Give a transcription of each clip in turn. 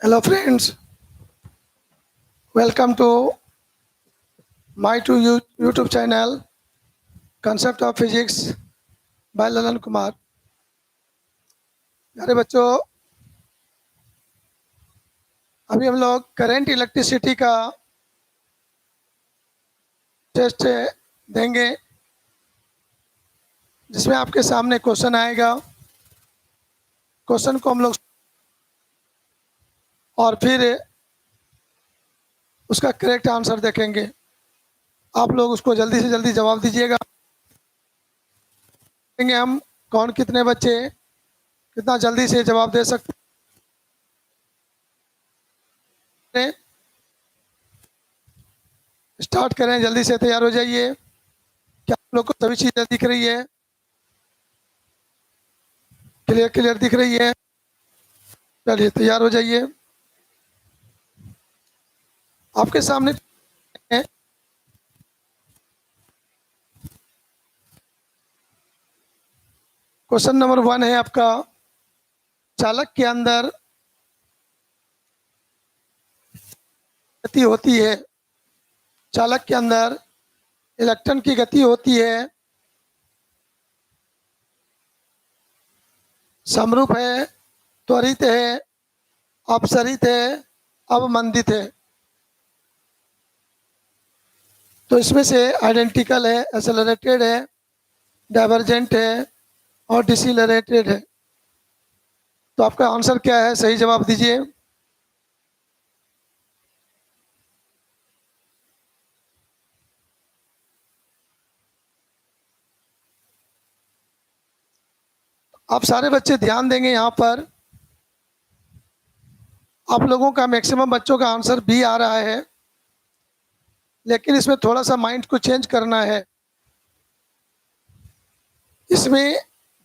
Hello friends, welcome to my YouTube channel Concept of Physics by Lalan Kumar। प्यारे बच्चों, अभी हम लोग करंट इलेक्ट्रिसिटी का टेस्ट देंगे, जिसमें आपके सामने क्वेश्चन आएगा। क्वेश्चन को हम लोग और फिर उसका करेक्ट आंसर देखेंगे। आप लोग उसको जल्दी से जल्दी जवाब दीजिएगा। देखेंगे हम कौन कितने बच्चे कितना जल्दी से जवाब दे सकते हैं। स्टार्ट करें, जल्दी से तैयार हो जाइए। क्या आप लोग को सभी चीज़ें दिख रही है? क्लियर क्लियर दिख रही है? चलिए तैयार हो जाइए। आपके सामने है क्वेश्चन नंबर 1 है आपका, चालक के अंदर गति होती है। चालक के अंदर इलेक्ट्रॉन की गति होती है, समरूप है, त्वरित है, अपसरित है, अवमंदित है। तो इसमें से आइडेंटिकल है, एक्सेलरेटेड है, डाइवर्जेंट है और डिसिलरेटेड है। तो आपका आंसर क्या है? सही जवाब दीजिए। आप सारे बच्चे ध्यान देंगे यहाँ पर। आप लोगों का मैक्सिमम बच्चों का आंसर बी आ रहा है, लेकिन इसमें थोड़ा सा माइंड को चेंज करना है। इसमें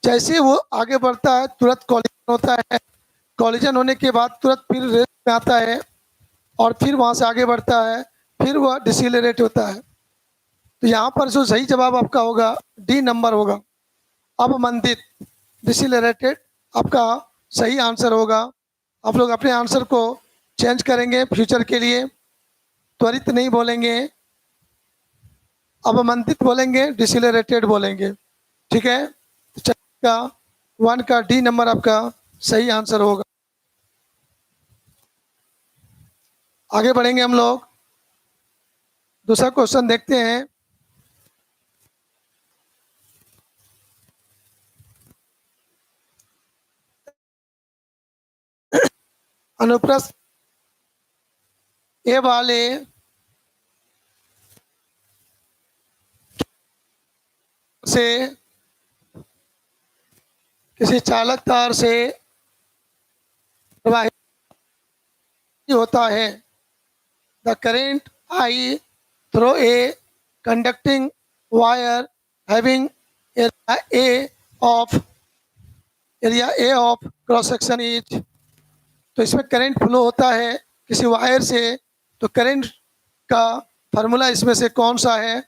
जैसे वो आगे बढ़ता है तुरंत कॉलिजन होता है, कॉलिजन होने के बाद तुरंत फिर रेस में आता है और फिर वहाँ से आगे बढ़ता है, फिर वह डिसिलरेट होता है। तो यहाँ पर जो सही जवाब आपका होगा डी नंबर होगा, अवमंदित, डिसिलरेटेड आपका सही आंसर होगा। आप लोग अपने आंसर को चेंज करेंगे फ्यूचर के लिए। त्वरित नहीं बोलेंगे, अवमंदित बोलेंगे, डिसिलरेटेड बोलेंगे। ठीक है? का 1 का डी नंबर आपका सही आंसर होगा। आगे बढ़ेंगे हम लोग, दूसरा क्वेश्चन देखते हैं। अनुप्रस्थ ए वाले से किसी चालक तार से प्रवाहित होता है। The current I through a conducting wire having area A of cross section is. तो इसमें करंट फ्लो होता है किसी वायर से। तो करंट का फार्मूला इसमें से कौन सा है?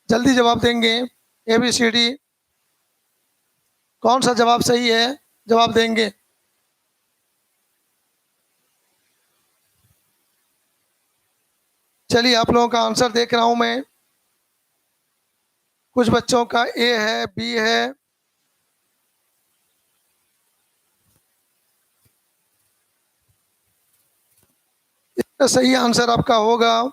जल्दी जवाब देंगे। ए बी सी डी, कौन सा जवाब सही है? जवाब देंगे। चलिए, आप लोगों का आंसर देख रहा हूं मैं। कुछ बच्चों का ए है, बी है, इसका सही आंसर आपका होगा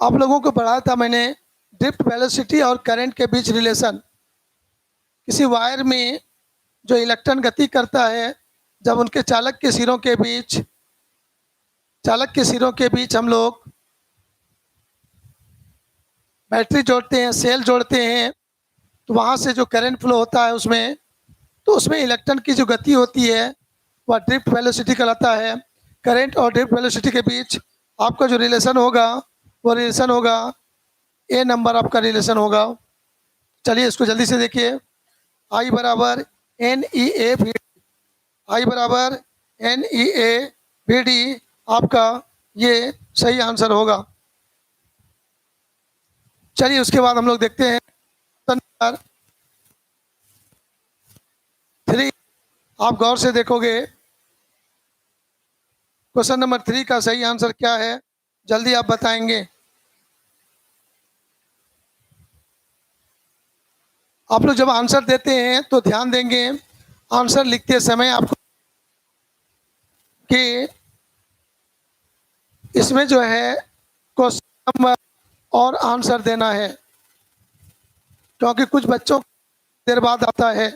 आप लोगों को पढ़ाया था मैंने ड्रिफ्ट वेलोसिटी और करंट के बीच रिलेशन। किसी वायर में जो इलेक्ट्रॉन गति करता है, जब उनके चालक के सिरों के बीच हम लोग बैटरी जोड़ते हैं, सेल जोड़ते हैं, तो वहाँ से जो करंट फ्लो होता है उसमें, तो उसमें इलेक्ट्रॉन की जो गति होती है वह ड्रिफ्ट वेलोसिटी कहलाता है। करंट और ड्रिफ्ट वेलोसिटी के बीच आपका जो रिलेशन होगा वो रिलेशन होगा ए नंबर आपका रिलेशन होगा। चलिए इसको जल्दी से देखिए। आई बराबर n e A V, I बराबर n e A v d आपका ये सही आंसर होगा। चलिए उसके बाद हम लोग देखते हैं 3, आप गौर से देखोगे क्वेश्चन नंबर 3 का सही आंसर क्या है, जल्दी आप बताएंगे। आप लोग जब आंसर देते हैं तो ध्यान देंगे आंसर लिखते समय आपको कि इसमें जो है क्वेश्चन नंबर और आंसर देना है, क्योंकि कुछ बच्चों को देर बाद आता है।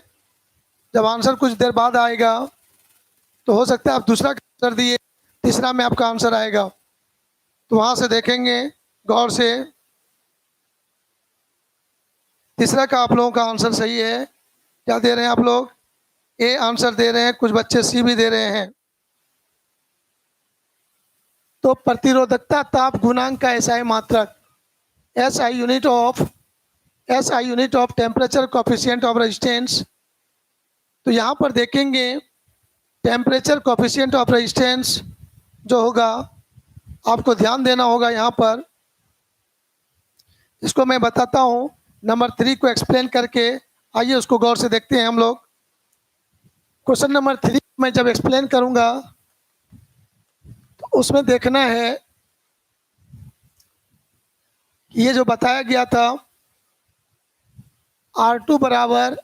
जब आंसर कुछ देर बाद आएगा तो हो सकता है आप दूसरा का आंसर दिए, तीसरा में आपका आंसर आएगा। तो वहाँ से देखेंगे गौर से, तीसरा का आप लोगों का आंसर सही है। क्या दे रहे हैं आप लोग? ए आंसर दे रहे हैं, कुछ बच्चे सी भी दे रहे हैं। तो प्रतिरोधकता ताप गुणांक का एसआई मात्रक, SI unit of temperature coefficient of resistance. तो यहाँ पर देखेंगे टेम्परेचर कोफिशिएंट ऑफ रेजिस्टेंस जो होगा, आपको ध्यान देना होगा यहाँ पर। इसको मैं बताता हूँ नंबर 3 को एक्सप्लेन करके। आइए उसको गौर से देखते हैं हम लोग। क्वेश्चन नंबर 3 मैं जब एक्सप्लेन करूँगा तो उसमें देखना है कि ये जो बताया गया था R2 बराबर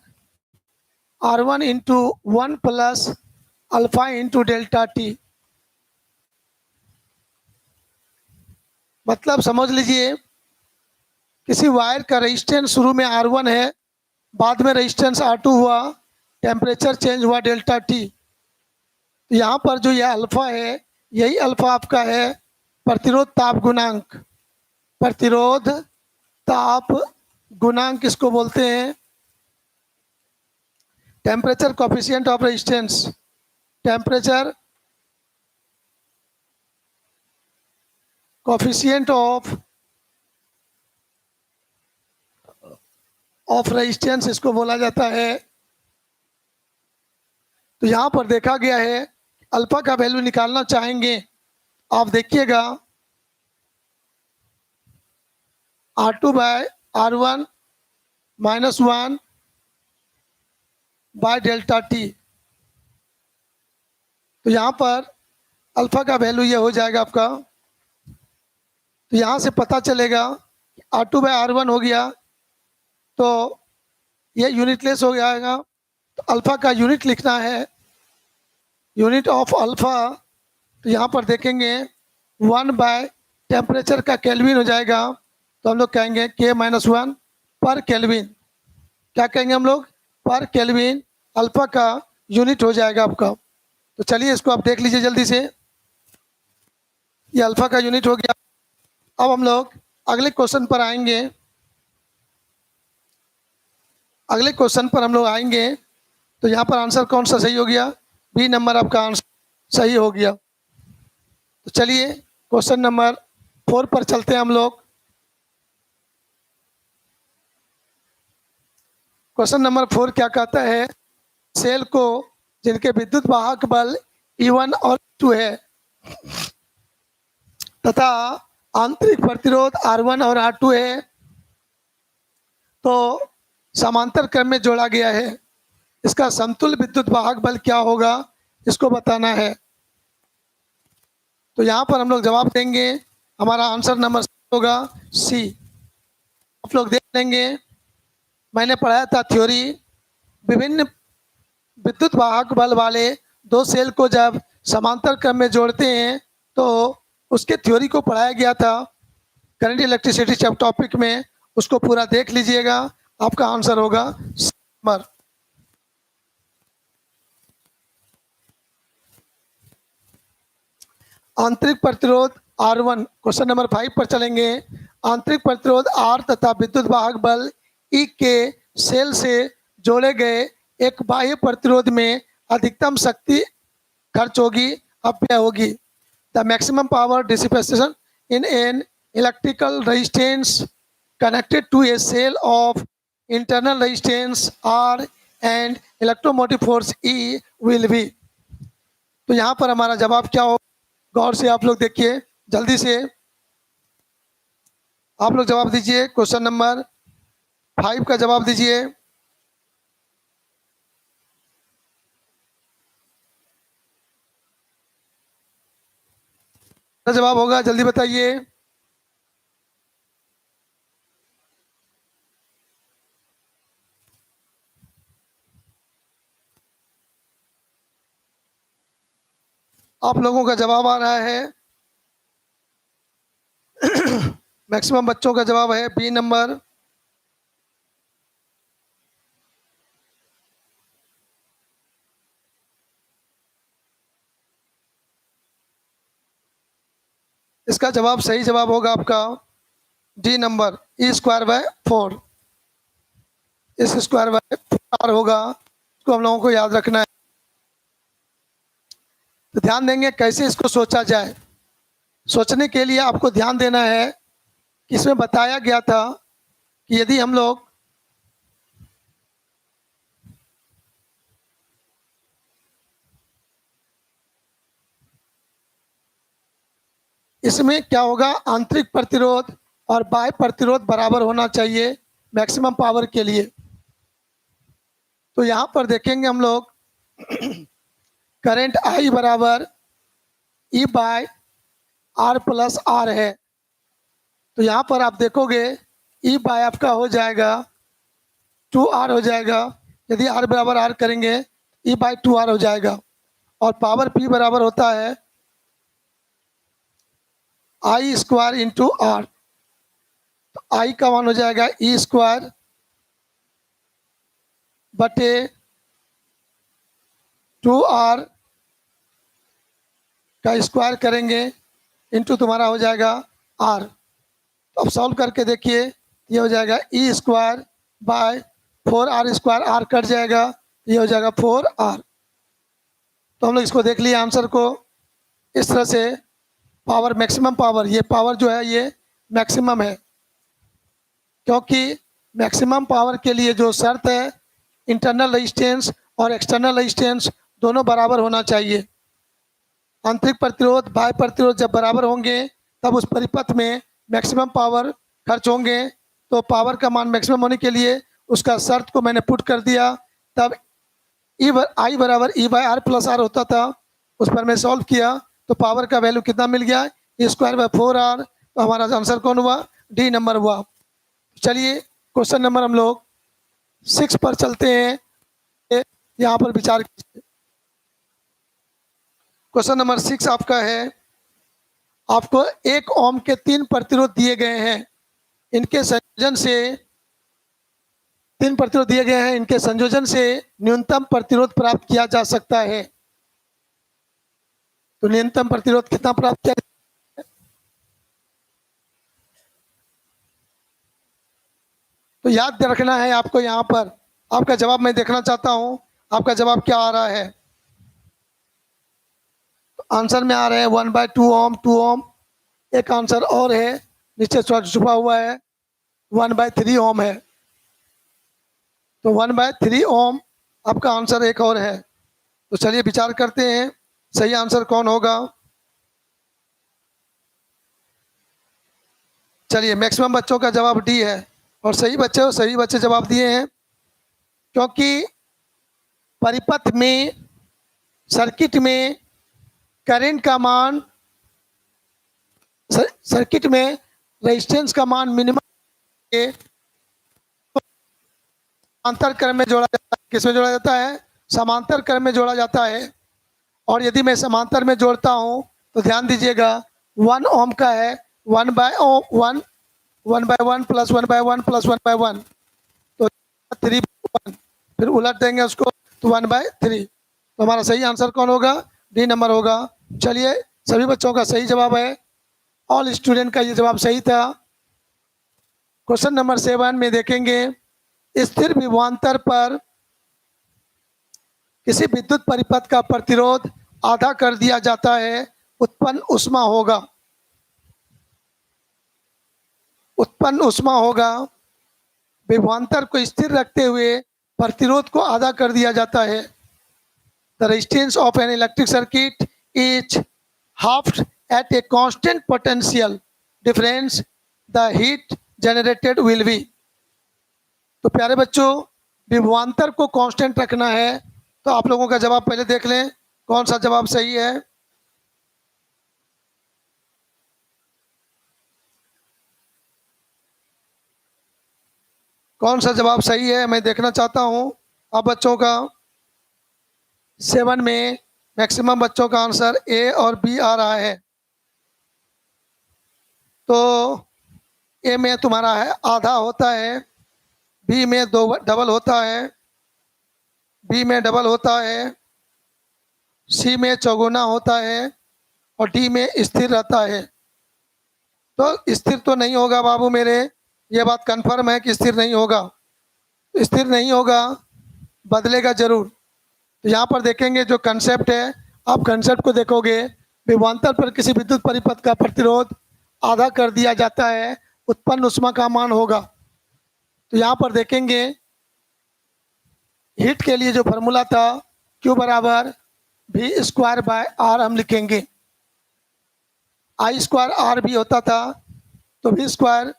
R1 into 1 plus alpha into delta T. मतलब समझ लीजिए किसी वायर का रेजिस्टेंस शुरू में R1 है, बाद में रेजिस्टेंस R2 हुआ, टेम्परेचर चेंज हुआ डेल्टा टी। तो यहाँ पर जो यह अल्फा है, यही अल्फा आपका है प्रतिरोध ताप गुणांक। प्रतिरोध ताप गुणांक इसको बोलते हैं। Temperature coefficient of resistance, temperature coefficient of resistance इसको बोला जाता है। तो यहाँ पर देखा गया है अल्फा का वैल्यू निकालना चाहेंगे, आप देखिएगा R2 by R1 minus 1 by delta T. तो यहाँ पर अल्फा का वैल्यू ये हो जाएगा आपका। तो यहाँ से पता चलेगा R2 बाय R1 हो गया, तो ये यूनिटलेस हो जाएगा। तो अल्फा का यूनिट लिखना है, यूनिट ऑफ अल्फा। तो यहाँ पर देखेंगे 1 बाय टेम्परेचर का केल्विन हो जाएगा। तो हम लोग कहेंगे K-1 पर केल्विन। क्या कहेंगे हम लोग? पर केल्विन अल्फा का यूनिट हो जाएगा आपका। तो चलिए इसको आप देख लीजिए जल्दी से, ये अल्फा का यूनिट हो गया। अब हम लोग अगले क्वेश्चन पर आएंगे। अगले क्वेश्चन पर हम लोग आएंगे तो यहाँ पर आंसर कौन सा सही हो गया? बी नंबर आपका आंसर सही हो गया। तो चलिए क्वेश्चन नंबर 4 पर चलते हैं हम लोग। क्वेश्चन नंबर 4 क्या कहता है? सेल को जिनके विद्युत वाहक बल E1 और E2 है तथा आंतरिक प्रतिरोध R1 और R2 है, तो समांतर क्रम में जोड़ा गया है। इसका समतुल्य विद्युत वाहक बल क्या होगा, इसको बताना है। तो यहाँ पर हम लोग जवाब देंगे, हमारा आंसर नंबर होगा सी। आप लोग देख लेंगे, मैंने पढ़ाया था थ्योरी, विभिन्न विद्युत वाहक बल वाले दो सेल को जब समांतर क्रम में जोड़ते हैं तो उसके थ्योरी को पढ़ाया गया था करंट इलेक्ट्रिसिटी चैप्टर टॉपिक में। उसको पूरा देख लीजिएगा, आपका आंसर होगा नंबर। आंतरिक प्रतिरोध R1, क्वेश्चन नंबर 5 पर चलेंगे। आंतरिक प्रतिरोध R तथा विद्युत वाहक बल E के सेल से जोड़े गए एक बाह्य प्रतिरोध में अधिकतम शक्ति खर्च होगी, अपव्यय होगी। The maximum power dissipation in an electrical resistance connected to a cell of internal resistance R and electromotive force E will be. तो यहाँ पर हमारा जवाब क्या हो, गौर से आप लोग देखिए, जल्दी से आप लोग जवाब दीजिए। क्वेश्चन नंबर 5 का जवाब दीजिए। जवाब होगा, जल्दी बताइए। आप लोगों का जवाब आ रहा है, मैक्सिमम बच्चों का जवाब है बी नंबर। इसका जवाब, सही जवाब होगा आपका डी नंबर, E²/4। इस स्क्वायर बाय 4 होगा, इसको हम लोगों को याद रखना है। तो ध्यान देंगे कैसे इसको सोचा जाए। सोचने के लिए आपको ध्यान देना है कि इसमें बताया गया था कि यदि हम लोग इसमें क्या होगा, आंतरिक प्रतिरोध और बाह्य प्रतिरोध बराबर होना चाहिए मैक्सिमम पावर के लिए। तो यहाँ पर देखेंगे हम लोग करंट I बराबर E/R+R है। तो यहाँ पर आप देखोगे E/ आपका हो जाएगा 2R हो जाएगा। यदि R बराबर R करेंगे E/2R हो जाएगा। और पावर P बराबर होता है I² इंटू R। तो I का मान हो जाएगा E² बटे 2R का स्क्वायर करेंगे इंटू तुम्हारा हो जाएगा R। तो अब सॉल्व करके देखिए, ये हो जाएगा E²/4R², R कट जाएगा, ये हो जाएगा 4R। तो हम लोग इसको देख लिए आंसर को इस तरह से। पावर, मैक्सिमम पावर, ये पावर जो है ये मैक्सिमम है, क्योंकि मैक्सिमम पावर के लिए जो शर्त है, इंटरनल रेजिस्टेंस और एक्सटर्नल रेजिस्टेंस दोनों बराबर होना चाहिए। आंतरिक प्रतिरोध बाह्य प्रतिरोध जब बराबर होंगे तब उस परिपथ में मैक्सिमम पावर खर्च होंगे। तो पावर का मान मैक्सिमम होने के लिए उसका शर्त को मैंने पुट कर दिया, तब I बराबर E/R+R होता था। उस पर मैं सॉल्व किया तो पावर का वैल्यू कितना मिल गया, E²/4R। तो हमारा आंसर कौन हुआ, डी नंबर हुआ। चलिए क्वेश्चन नंबर हम लोग 6 पर चलते हैं, यहाँ पर विचार कीजिए। क्वेश्चन नंबर 6 आपका है, आपको 1 ओम के 3 प्रतिरोध दिए गए हैं, इनके संयोजन से 3 प्रतिरोध दिए गए हैं, इनके संयोजन से न्यूनतम प्रतिरोध प्राप्त किया जा सकता है। तो न्यूनतम प्रतिरोध कितना प्राप्त किया, तो याद रखना है आपको। यहाँ पर आपका जवाब मैं देखना चाहता हूँ, आपका जवाब क्या आ रहा है। तो आंसर में आ रहे हैं 1/2 ओम, 2 ओम। एक आंसर और है नीचे छुपा हुआ है, 1/3 ओम है। तो 1/3 ओम आपका आंसर एक और है। तो चलिए विचार करते हैं सही आंसर कौन होगा। चलिए मैक्सिमम बच्चों का जवाब डी है, और सही बच्चे जवाब दिए हैं, क्योंकि परिपथ में, सर्किट में करंट का मान, सर्किट में रेजिस्टेंस का मान मिनिमम के समांतर क्रम में जोड़ा जाता है। किसमें जोड़ा जाता है, समांतर क्रम में जोड़ा जाता है। और यदि मैं समांतर में जोड़ता हूं तो ध्यान दीजिएगा 1 ओम का है, 1/1 1/1 प्लस 1/1 प्लस 1/1, तो 3/1, फिर उलट देंगे उसको तो 1/3। तो हमारा सही आंसर कौन होगा, डी नंबर होगा। चलिए सभी बच्चों का सही जवाब है, ऑल स्टूडेंट का ये जवाब सही था। क्वेश्चन नंबर 7 में देखेंगे, स्थिर विभवांतर पर किसी विद्युत परिपथ का प्रतिरोध आधा कर दिया जाता है, उत्पन्न ऊष्मा होगा। उत्पन्न ऊष्मा होगा, विभवांतर को स्थिर रखते हुए प्रतिरोध को आधा कर दिया जाता है। The resistance of an electric circuit is halved at a constant potential difference, the heat generated will be। तो प्यारे बच्चों, विभवांतर को कांस्टेंट रखना है। तो आप लोगों का जवाब पहले देख लें कौन सा जवाब सही है। कौन सा जवाब सही है मैं देखना चाहता हूँ। अब बच्चों का 7 में मैक्सिमम बच्चों का आंसर ए और बी आ रहा है। तो ए में तुम्हारा है आधा होता है, बी में दो डबल होता है, बी में डबल होता है, सी में चौगुना होता है और डी में स्थिर रहता है। तो स्थिर तो नहीं होगा बाबू मेरे, ये बात कंफर्म है कि स्थिर नहीं होगा। तो स्थिर नहीं होगा, बदलेगा जरूर। तो यहाँ पर देखेंगे जो कंसेप्ट है, आप कंसेप्ट को देखोगे, विभवांतर पर किसी विद्युत परिपथ का प्रतिरोध आधा कर दिया जाता है, उत्पन्न ऊष्मा का मान होगा। तो यहाँ पर देखेंगे हीट के लिए जो फॉर्मूला था Q बराबर वी स्क्वायर बाय आर हम लिखेंगे। आई स्क्वायर आर भी होता था, तो वी स्क्वायर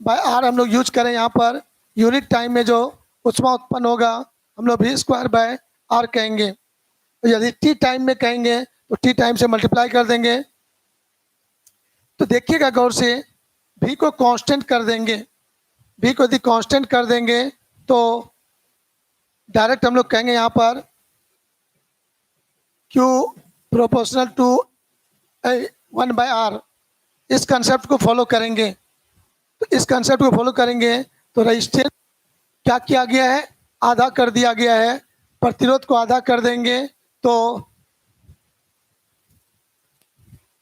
बाय आर हम लोग यूज करें। यहाँ पर यूनिट टाइम में जो ऊष्मा उत्पन्न होगा हम लोग वी स्क्वायर बाय आर कहेंगे। तो यदि टी टाइम में कहेंगे तो टी टाइम से मल्टीप्लाई कर देंगे। तो देखिएगा गौर से, भी को कांस्टेंट कर देंगे, भी को यदि कांस्टेंट कर देंगे तो डायरेक्ट हम लोग कहेंगे यहाँ पर Q प्रोपोर्शनल टू 1/r। इस कंसेप्ट को फॉलो करेंगे। तो इस कंसेप्ट को फॉलो करेंगे तो रजिस्टेंस क्या किया गया है, आधा कर दिया गया है, प्रतिरोध को आधा कर देंगे तो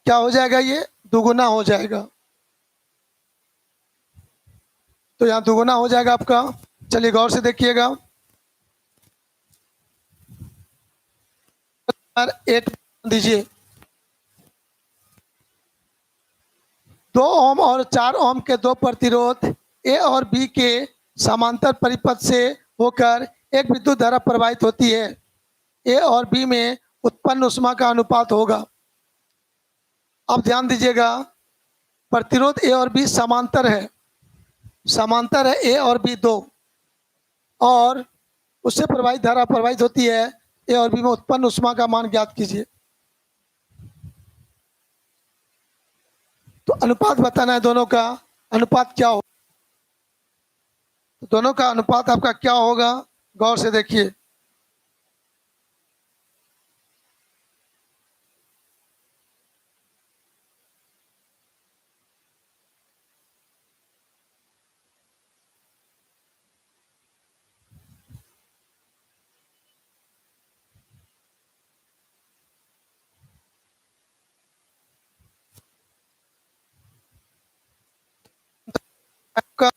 क्या हो जाएगा, ये दुगुना हो जाएगा। तो यहाँ दुगुना हो जाएगा आपका। चलिए गौर से देखिएगा। 8 दीजिए। 2 ओम और 4 ओम के दो प्रतिरोध ए और बी के समांतर परिपथ से होकर एक विद्युत धारा प्रवाहित होती है। ए और बी में उत्पन्न ऊष्मा का अनुपात होगा। अब ध्यान दीजिएगा, प्रतिरोध ए और बी समांतर है, समांतर है ए और बी दो, और उससे प्रवाहित धारा प्रवाहित होती है। ए और बी में उत्पन्न ऊष्मा का मान ज्ञात कीजिए। तो अनुपात बताना है, दोनों का अनुपात क्या हो, दोनों का अनुपात आपका क्या होगा, गौर से देखिए। आपका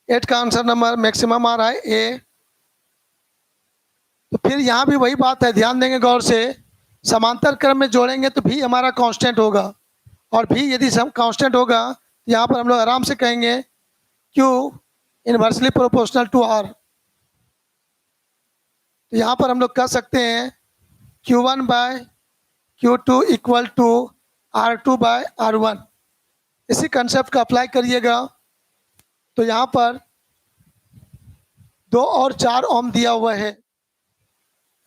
8 का आंसर नंबर मैक्सिमम आ रहा है ए। तो फिर यहाँ भी वही बात है, ध्यान देंगे गौर से। समांतर क्रम में जोड़ेंगे तो भी हमारा कांस्टेंट होगा, और भी यदि हम कांस्टेंट होगा तो यहाँ पर हम लोग आराम से कहेंगे Q inversely proportional to R। तो यहाँ पर हम लोग कह सकते हैं Q1/Q2 इक्वल टू R2/R1। इसी कंसेप्ट का अप्लाई करिएगा। तो यहाँ पर 2 और 4 ओम दिया हुआ है,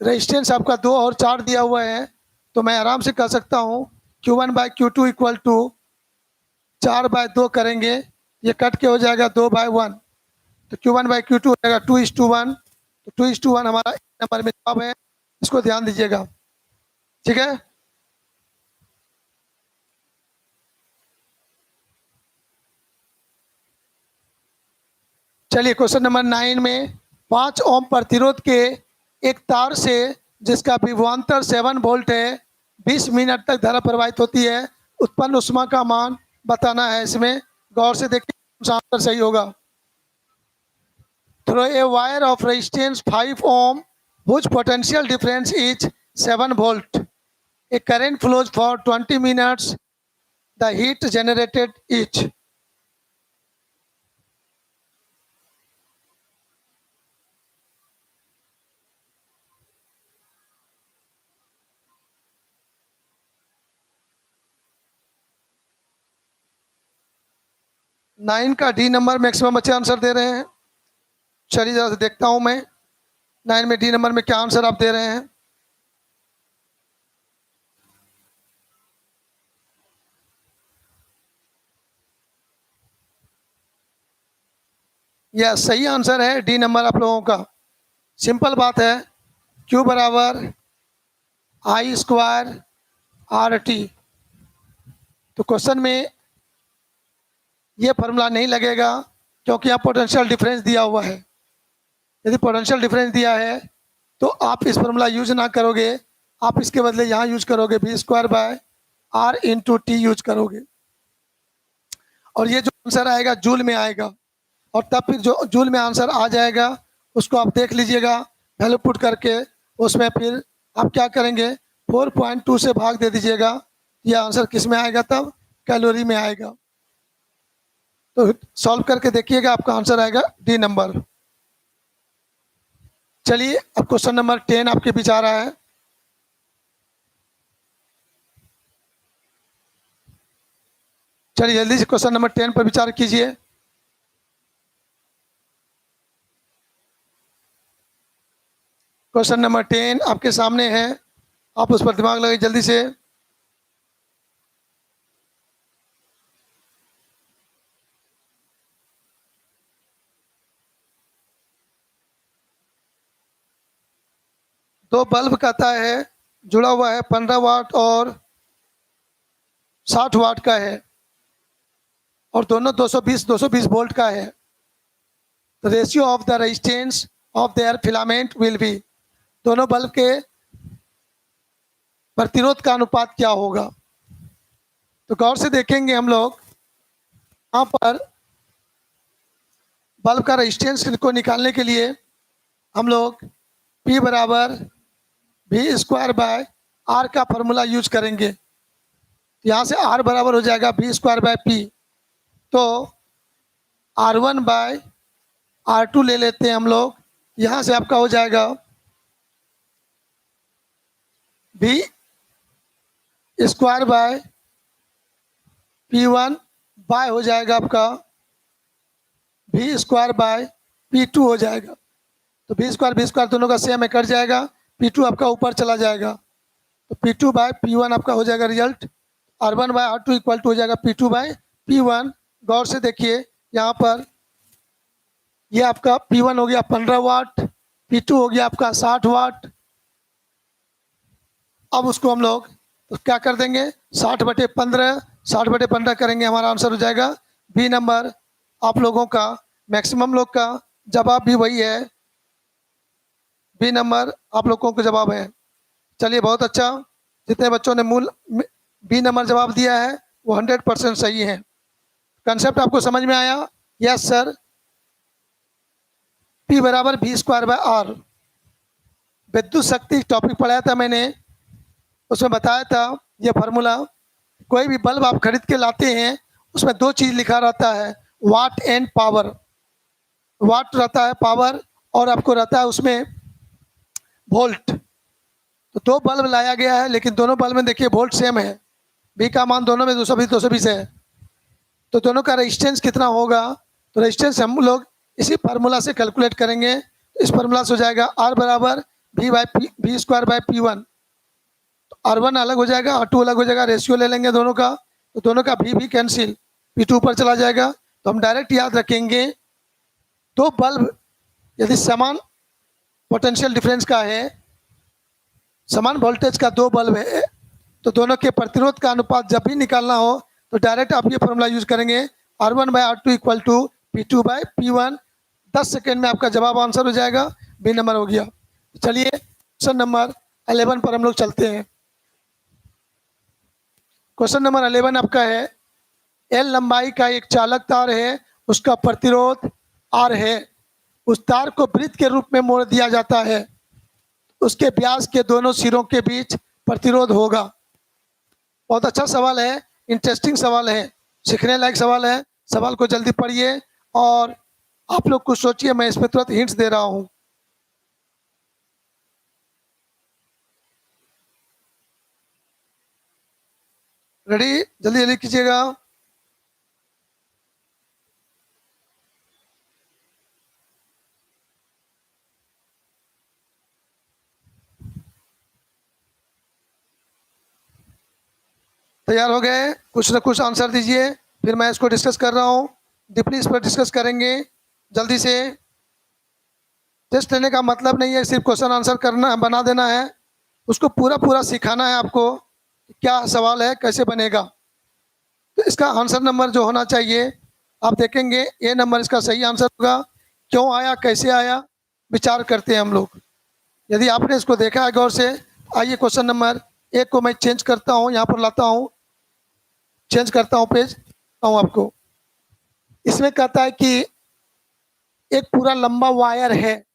रेजिस्टेंस आपका 2 और 4 दिया हुआ है। तो मैं आराम से कह सकता हूँ Q1/Q2 इक्वल टू 4/2 करेंगे, ये कट के हो जाएगा 2/1। तो Q1/Q2 हो जाएगा 2:1। तो 2:1 हमारा नंबर में जवाब है, इसको ध्यान दीजिएगा। ठीक है। चलिए क्वेश्चन नंबर 9 में 5 ओम प्रतिरोध के एक तार से जिसका विभवांतर 7 वोल्ट है, 20 मिनट तक धारा प्रवाहित होती है, उत्पन्न ऊष्मा का मान बताना है। इसमें गौर से देखिए कौन सा आंसर सही होगा। Through a wire of resistance 5 ohm whose potential difference is 7 volt, a current flows for 20 minutes, the heat generated is। 9 का डी नंबर मैक्सिमम बच्चे आंसर दे रहे हैं। चलिए जरा से देखता हूँ मैं 9 में डी नंबर में क्या आंसर आप दे रहे हैं। यह सही आंसर है डी नंबर आप लोगों का। सिंपल बात है, क्यू बराबर आई स्क्वायर आर टी। तो क्वेश्चन में ये फार्मूला नहीं लगेगा क्योंकि यहाँ पोटेंशियल डिफरेंस दिया हुआ है। यदि पोटेंशियल डिफरेंस दिया है तो आप इस फार्मूला यूज ना करोगे, आप इसके बदले यहाँ यूज करोगे B square by R into T use करोगे। और ये जो आंसर आएगा जूल में आएगा, और तब फिर जो जूल में आंसर आ जाएगा उसको आप देख लीजिएगा वैल्यू पुट करके, उसमें फिर आप क्या करेंगे 4.2 से भाग दे दीजिएगा। ये आंसर किस में आएगा, तब कैलोरी में आएगा। तो सॉल्व करके देखिएगा आपका आंसर आएगा डी नंबर। चलिए अब क्वेश्चन नंबर 10 आपके बीच आ रहा है। चलिए जल्दी से क्वेश्चन नंबर 10 पर विचार कीजिए। क्वेश्चन नंबर 10 आपके सामने है, आप उस पर दिमाग लगाइए जल्दी से। दो बल्ब कहता है जुड़ा हुआ है 15 वाट और 60 वाट का है, और दोनों 220 वोल्ट का है। तो ratio of the resistance of their filament will be, दोनों बल्ब के प्रतिरोध का अनुपात क्या होगा। तो गौर से देखेंगे हम लोग, यहाँ पर बल्ब का रेजिस्टेंस को निकालने के लिए हम लोग P बराबर भी स्क्वायर बाय आर का फॉर्मूला यूज करेंगे। यहाँ से आर बराबर हो जाएगा बी स्क्वायर बाय पी। तो R1 बाय R2 ले लेते हैं हम लोग, यहाँ से आपका हो जाएगा B square bye P1 bye हो जाएगा आपका भी स्क्वायर बाय P2 हो जाएगा। तो बी स्क्वायर दोनों का सेम है, कट जाएगा, P2 आपका ऊपर चला जाएगा। तो P2 बाय P1 आपका हो जाएगा result. R1 by R2 equal to हो जाएगा P2 बाय P1। गौर से देखिए यहाँ पर ये आपका P1 हो गया 15 वाट, P2 हो गया आपका 60 वाट। अब उसको हम लोग तो क्या कर देंगे 60/15, 60/15 करेंगे, हमारा आंसर हो जाएगा बी नंबर। आप लोगों का मैक्सिमम लोग का जवाब भी वही है, बी नंबर आप लोगों का जवाब है। चलिए बहुत अच्छा, जितने बच्चों ने मूल बी नंबर जवाब दिया है वो 100% सही है। कंसेप्ट आपको समझ में आया? Yes sir. पी बराबर भी स्क्वायर बाय आर, विद्युत शक्ति टॉपिक पढ़ाया था मैंने, उसमें बताया था ये फार्मूला। कोई भी बल्ब आप खरीद के लाते हैं उसमें दो चीज़ लिखा रहता है, वाट एंड पावर। वाट रहता है पावर, और आपको रहता है उसमें वोल्ट। तो दो बल्ब लाया गया है लेकिन दोनों बल्ब में देखिए वोल्ट सेम है, बी का मान दोनों में 220 है। तो दोनों का रेजिस्टेंस कितना होगा, तो रेजिस्टेंस हम लोग इसी फार्मूला से कैलकुलेट करेंगे। इस फार्मूला से हो जाएगा आर बराबर भी स्क्वायर बाय P1। R1 अलग हो जाएगा, R2 अलग हो जाएगा, रेशियो ले लेंगे दोनों का, तो दोनों का भी कैंसिल, P2 ऊपर चला जाएगा। तो हम डायरेक्ट याद रखेंगे दो बल्ब यदि समान पोटेंशियल डिफरेंस का है, समान वोल्टेज का दो बल्ब है, तो दोनों के प्रतिरोध का अनुपात जब भी निकालना हो तो डायरेक्ट आप ये फॉर्मूला यूज करेंगे, R1 by R2 equal to P2 by P1। 10 second में आपका जवाब आंसर हो जाएगा, बी नंबर हो गया। चलिए क्वेश्चन नंबर 11 पर हम लोग चलते हैं। क्वेश्चन नंबर 11 आपका है, एल लंबाई का एक चालक तार है, उसका प्रतिरोध आर है, उस तार को वृत्त के रूप में मोड़ दिया जाता है, उसके व्यास के दोनों सिरों के बीच प्रतिरोध होगा। बहुत अच्छा सवाल है, इंटरेस्टिंग सवाल है, सीखने लायक सवाल है। सवाल को जल्दी पढ़िए और आप लोग कुछ सोचिए, मैं इसमें तुरंत हिंट्स दे रहा हूँ। रेडी, जल्दी जल्दी कीजिएगा। तैयार हो गए? कुछ ना कुछ आंसर दीजिए, फिर मैं इसको डिस्कस कर रहा हूँ, डीपली इस पर डिस्कस करेंगे जल्दी से। टेस्ट लेने का मतलब नहीं है सिर्फ क्वेश्चन आंसर करना बना देना है, उसको पूरा पूरा सिखाना है आपको क्या सवाल है, कैसे बनेगा। तो इसका आंसर नंबर जो होना चाहिए आप देखेंगे, ए नंबर इसका सही आंसर होगा। क्यों आया, कैसे आया, विचार करते हैं हम लोग। यदि आपने इसको देखा है गौर से, आइए क्वेश्चन नंबर एक को मैं चेंज करता हूँ, यहाँ पर लाता हूँ, चेंज करता हूँ पेज हूँ आपको। इसमें कहता है कि एक पूरा लंबा वायर है,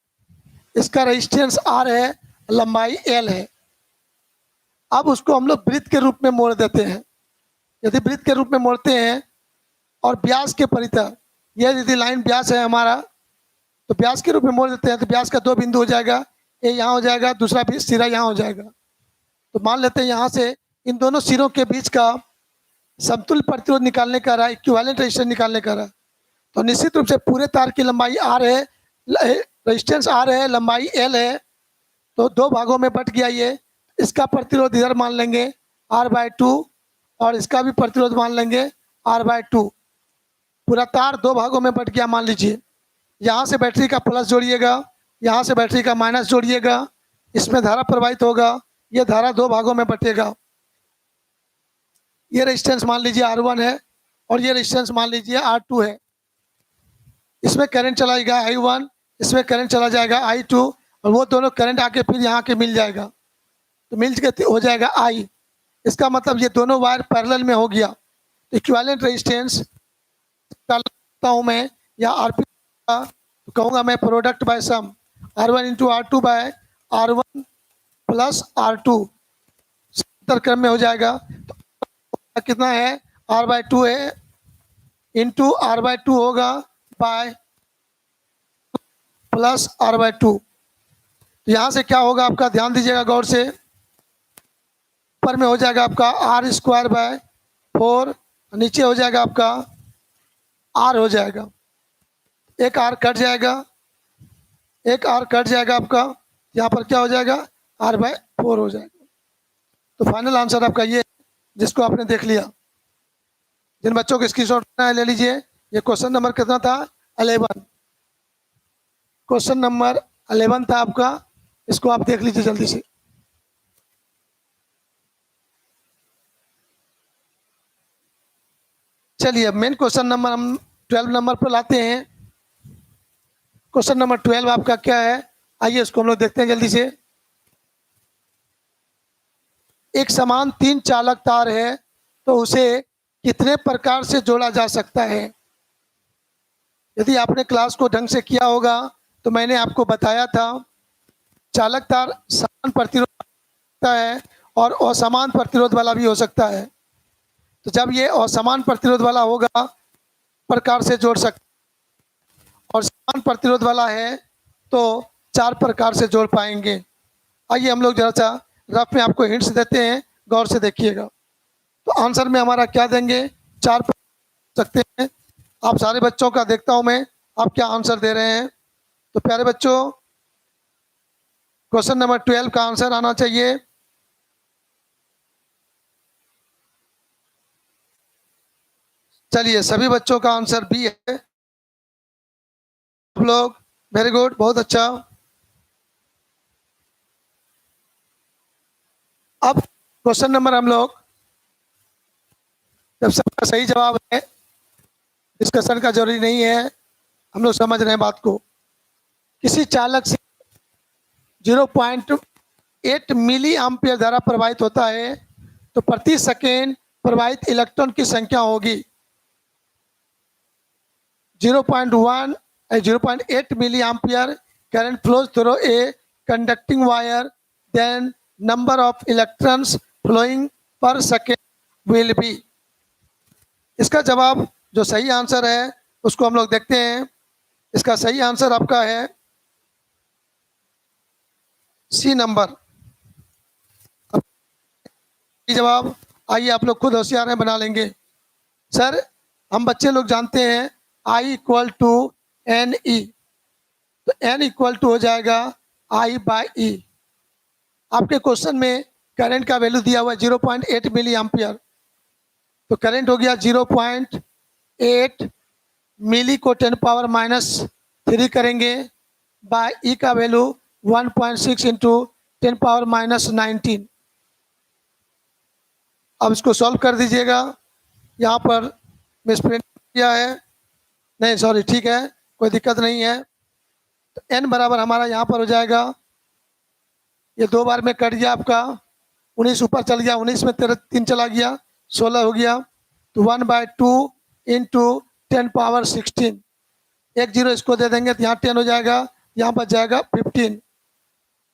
इसका रेजिस्टेंस आर है, लंबाई एल है। अब उसको हम लोग वृत्त के रूप में मोड़ देते हैं। यदि वृत्त के रूप में मोड़ते हैं और व्यास के परितः, यह यदि लाइन व्यास है हमारा, तो व्यास के रूप में मोड़ देते हैं, तो व्यास का दो बिंदु हो जाएगा, ए यहाँ हो जाएगा, दूसरा भी सिरा यहाँ हो जाएगा। तो मान लेते हैं यहाँ से इन दोनों सिरों के बीच का समतुल्य प्रतिरोध निकालने का रहा, इक्विवेलेंट रेजिस्टेंस निकालने का रहा। तो निश्चित रूप से पूरे तार की लंबाई आर है, रेजिस्टेंस आर है, लंबाई एल है, तो दो भागों में बट गया ये। इसका प्रतिरोध इधर मान लेंगे R/2 और इसका भी प्रतिरोध मान लेंगे R/2। पूरा तार दो भागों में बट गया मान लीजिए। यहाँ से बैटरी का प्लस जोड़िएगा, यहाँ से बैटरी का माइनस जोड़िएगा, इसमें धारा प्रवाहित होगा, ये धारा दो भागों में बटेगा। ये रेजिस्टेंस मान लीजिए R1 है और ये रेजिस्टेंस मान लीजिए R2 है। इसमें करंट चला जाएगा I1, इसमें करंट चला जाएगा I2, और वो दोनों करंट आके फिर यहाँ के मिल जाएगा, तो मिल के हो जाएगा I। इसका मतलब ये दोनों वायर पैरेलल में हो गया। तो इक्विवेलेंट रेजिस्टेंस करता हूँ मैं, या आरपी तो कहूँगा मैं product by sum R1 into R2 by R1 plus R2 क्रम में हो जाएगा। तो कितना है, R/2 है इंटू R/2 होगा बाय प्लस R/2। तो यहाँ से क्या होगा आपका, ध्यान दीजिएगा गौर से, ऊपर में हो जाएगा आपका R²/4, नीचे हो जाएगा आपका R हो जाएगा, एक R कट जाएगा, एक R कट जाएगा आपका, यहाँ पर क्या हो जाएगा R/4 हो जाएगा। तो फाइनल आंसर आपका ये जिसको आपने देख लिया। जिन बच्चों को स्क्रीनशॉट लेना है ले लीजिए। ये क्वेश्चन नंबर कितना था, 11। क्वेश्चन नंबर 11 था आपका, इसको आप देख लीजिए जल्दी से। चलिए अब मेन क्वेश्चन नंबर हम 12 नंबर पर लाते हैं। क्वेश्चन नंबर 12 आपका क्या है, आइए इसको हम लोग देखते हैं जल्दी से। एक समान 3 चालक तार है, तो उसे कितने प्रकार से जोड़ा जा सकता है। यदि आपने क्लास को ढंग से किया होगा तो मैंने आपको बताया था, चालक तार समान प्रतिरोध होता है और असमान प्रतिरोध वाला भी हो सकता है। तो जब ये असमान प्रतिरोध वाला होगा प्रकार से जोड़ सकते, और समान प्रतिरोध वाला है तो 4 प्रकार से जोड़ पाएंगे। आइए हम लोग जरा सा रफ में आपको हिंट्स देते हैं, गौर से देखिएगा। तो आंसर में हमारा क्या देंगे, 4 सकते हैं। आप सारे बच्चों का देखता हूं मैं, आप क्या आंसर दे रहे हैं। तो प्यारे बच्चों, क्वेश्चन नंबर 12 का आंसर आना चाहिए। चलिए सभी बच्चों का आंसर बी है। आप लोग वेरी गुड, बहुत अच्छा। अब क्वेश्चन नंबर हम लोग, जब सबका सही जवाब है, डिस्कशन का जरूरी नहीं है, हम लोग समझ रहे हैं बात को। किसी चालक से 0.8 मिली एम्पियर धारा प्रवाहित होता है, तो प्रति सेकेंड प्रवाहित इलेक्ट्रॉन की संख्या होगी 0.8 milli ampere. Current flows through a conducting wire, then number of electrons flowing per second will be. इसका जवाब जो सही आंसर है उसको हम लोग देखते हैं। इसका सही आंसर आपका है सी नंबर। जवाब आइए आप लोग खुद होशियार हैं, बना लेंगे। सर हम बच्चे लोग जानते हैं I=NE, तो N हो जाएगा I/E। आपके क्वेश्चन में करंट का वैल्यू दिया हुआ है 0.8 मिली एम्पियर, तो करंट हो गया 0.8 मिली को 10⁻³ करेंगे बाय ई का वैल्यू 1.6 इंटू 10⁻⁻19। अब इसको सॉल्व कर दीजिएगा। यहाँ पर मिसप्रिंट किया है, नहीं सॉरी ठीक है, कोई दिक्कत नहीं है। तो n बराबर हमारा यहाँ पर हो जाएगा, ये 2 बार में कट गया आपका, 19 ऊपर चल गया, 19 में 3 चला गया, 16 हो गया। तो 1/2 इंटू 10⁻16, 1 0 इसको दे देंगे तो यहाँ 10 हो जाएगा, यहाँ बच जाएगा 15।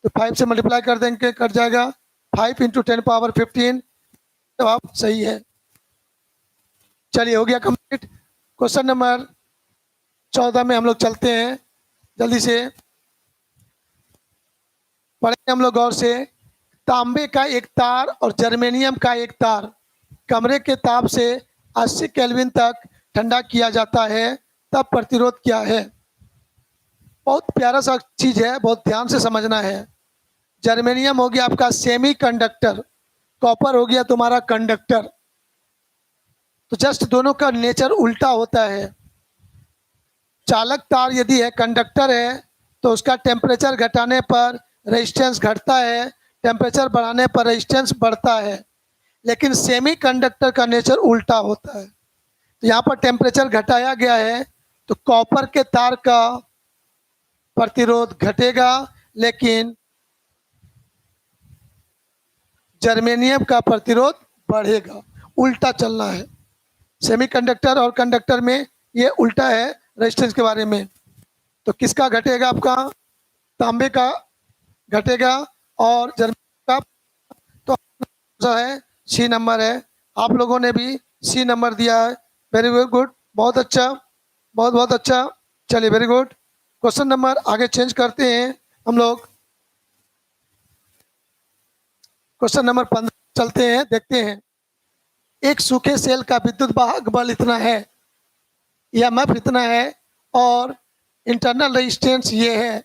तो 5 से मल्टीप्लाई कर देंगे, कट जाएगा 5 इंटू 10⁻15। जवाब सही है। चलिए हो गया कंप्लीट। क्वेश्चन नंबर 14 में हम लोग चलते हैं, जल्दी से पढ़ेंगे हम लोग गौर से। तांबे का एक तार और जर्मेनियम का एक तार कमरे के ताप से 80 केल्विन तक ठंडा किया जाता है, तब प्रतिरोध क्या है? बहुत प्यारा सा चीज है, बहुत ध्यान से समझना है। जर्मेनियम हो गया आपका सेमी कंडक्टर, कॉपर हो गया तुम्हारा कंडक्टर। तो जस्ट दोनों का नेचर उल्टा होता है। चालक तार यदि है, कंडक्टर है, तो उसका टेम्परेचर घटाने पर रेजिस्टेंस घटता है, टेम्परेचर बढ़ाने पर रेजिस्टेंस बढ़ता है। लेकिन सेमी कंडक्टर का नेचर उल्टा होता है। तो यहाँ पर टेम्परेचर घटाया गया है, तो कॉपर के तार का प्रतिरोध घटेगा, लेकिन जर्मेनियम का प्रतिरोध बढ़ेगा। उल्टा चलना है। सेमीकंडक्टर और कंडक्टर में ये उल्टा है रेजिस्टेंस के बारे में। तो किसका घटेगा? आपका तांबे का घटेगा और जर्मेनियम का तो है सी नंबर है। आप लोगों ने भी सी नंबर दिया है, वेरी गुड, बहुत अच्छा, बहुत बहुत अच्छा। चलिए वेरी गुड। क्वेश्चन नंबर आगे चेंज करते हैं हम लोग, क्वेश्चन नंबर 15 चलते हैं, देखते हैं। एक सूखे सेल का विद्युत वाहक बल इतना है, EMF इतना है और इंटरनल रेजिस्टेंस ये है।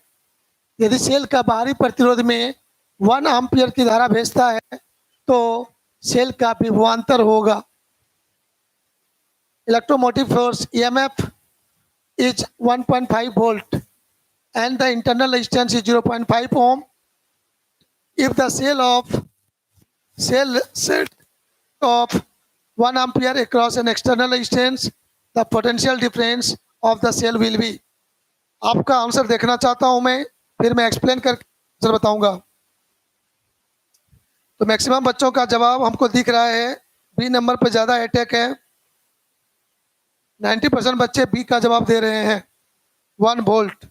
यदि सेल का बाहरी प्रतिरोध में 1 एम्पियर की धारा भेजता है तो सेल का विभवांतर होगा। Electromotive force EMF is 1.5 volt and the internal resistance is 0.5 ohm. If the cell set of 1 ampere across an external resistance, the potential difference of the cell will be। आपका answer देखना चाहता हूं मैं, फिर मैं एक्सप्लेन करके answer बताऊंगा। तो मैक्सिमम बच्चों का जवाब हमको दिख रहा है बी नंबर पे ज़्यादा अटैक है। 90% बच्चे बी का जवाब दे रहे हैं, 1 वोल्ट।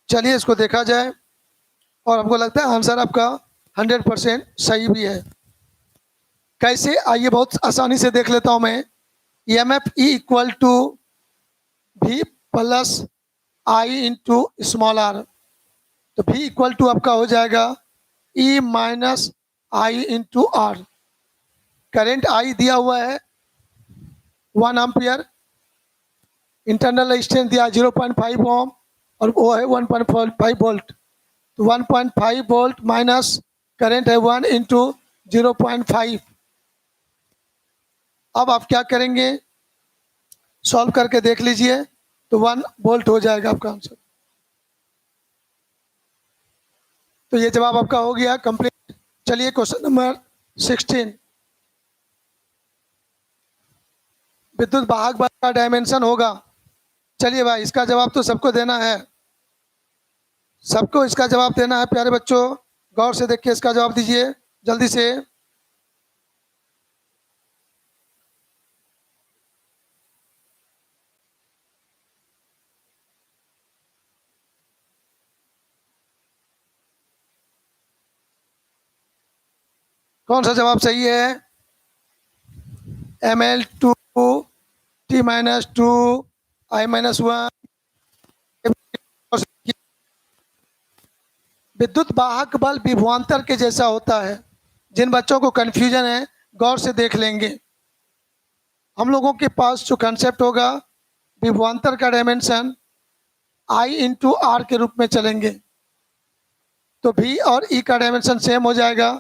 चलिए इसको देखा जाए और हमको लगता है आंसर आपका 100% सही भी है। कैसे? आइए बहुत आसानी से देख लेता हूं मैं। EMF E equal to V plus I into small r। तो V इक्वल टू आपका हो जाएगा E minus I into R। Current I दिया हुआ है 1 एम्पियर, इंटरनल रेजिस्टेंस दिया 0.5 ओम और वो है 1.5 वोल्ट। तो 1.5 वोल्ट माइनस करंट है 1 इंटू 0.5। अब आप क्या करेंगे? सॉल्व करके देख लीजिए, तो 1 वोल्ट हो जाएगा आपका आंसर। तो ये जवाब आपका हो गया कंप्लीट। चलिए क्वेश्चन नंबर 16। विद्युत वाहक बल का डायमेंशन होगा। चलिए भाई, इसका जवाब तो सबको देना है, सबको इसका जवाब देना है। प्यारे बच्चों गौर से देखिए, इसका जवाब दीजिए जल्दी से। कौन सा जवाब सही है? ML2 T-2 I-1। विद्युत वाहक बल विभवांतर के जैसा होता है। जिन बच्चों को कन्फ्यूजन है गौर से देख लेंगे। हम लोगों के पास जो कंसेप्ट होगा, विभवांतर का डायमेंशन I इंटू R के रूप में चलेंगे। तो V और E का डायमेंशन सेम हो जाएगा।